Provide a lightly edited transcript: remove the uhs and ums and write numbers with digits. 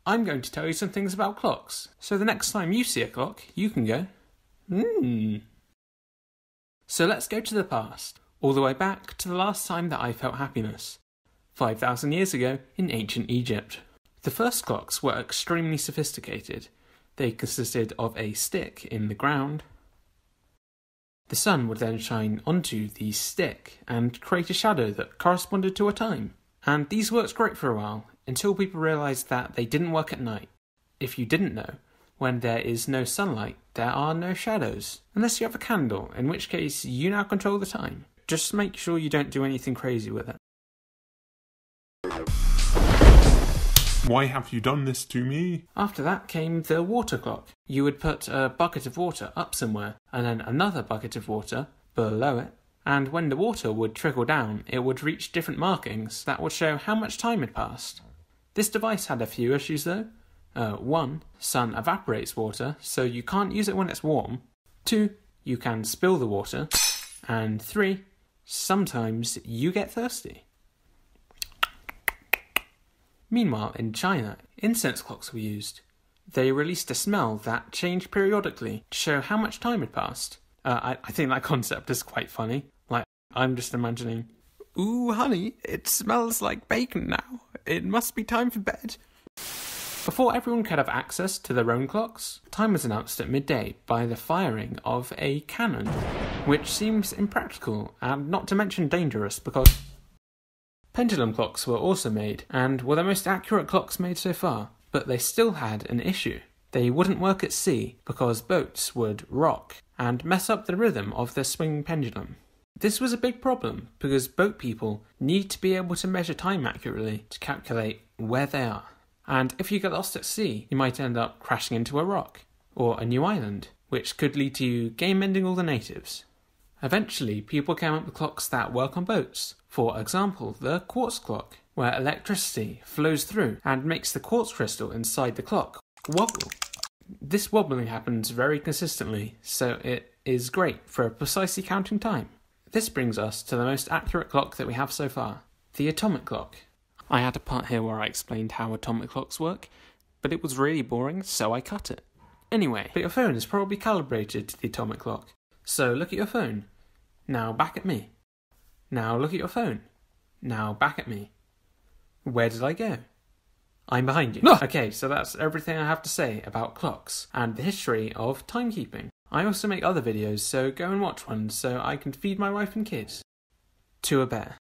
I'm going to tell you some things about clocks, so the next time you see a clock, you can go, So let's go to the past, all the way back to the last time that I felt happiness, 5,000 years ago in ancient Egypt. The first clocks were extremely sophisticated. They consisted of a stick in the ground. The sun would then shine onto the stick and create a shadow that corresponded to a time. And these worked great for a while, until people realised that they didn't work at night. If you didn't know, when there is no sunlight, there are no shadows. Unless you have a candle, in which case you now control the time. Just make sure you don't do anything crazy with it. Why have you done this to me? After that came the water clock. You would put a bucket of water up somewhere, and then another bucket of water below it. And when the water would trickle down, it would reach different markings that would show how much time had passed. This device had a few issues though. 1. Sun evaporates water, so you can't use it when it's warm. 2. You can spill the water. And 3. Sometimes you get thirsty. Meanwhile, in China, incense clocks were used. They released a smell that changed periodically to show how much time had passed. I think that concept is quite funny. Like, I'm just imagining, "Ooh, honey, it smells like bacon now. It must be time for bed." Before everyone could have access to their own clocks, time was announced at midday by the firing of a cannon, which seems impractical and not to mention dangerous because pendulum clocks were also made and were the most accurate clocks made so far, but they still had an issue. They wouldn't work at sea because boats would rock and mess up the rhythm of the swinging pendulum. This was a big problem because boat people need to be able to measure time accurately to calculate where they are. And if you get lost at sea, you might end up crashing into a rock or a new island, which could lead to you game-ending all the natives. Eventually, people came up with clocks that work on boats. For example, the quartz clock, where electricity flows through and makes the quartz crystal inside the clock wobble. This wobbling happens very consistently, so it is great for precisely counting time. This brings us to the most accurate clock that we have so far, the atomic clock. I had a part here where I explained how atomic clocks work, but it was really boring, so I cut it. Anyway, but your phone is probably calibrated to the atomic clock. So look at your phone. Now back at me. Now look at your phone. Now back at me. Where did I go? I'm behind you. Okay, so that's everything I have to say about clocks and the history of timekeeping. I also make other videos, so go and watch one so I can feed my wife and kids. To a bear.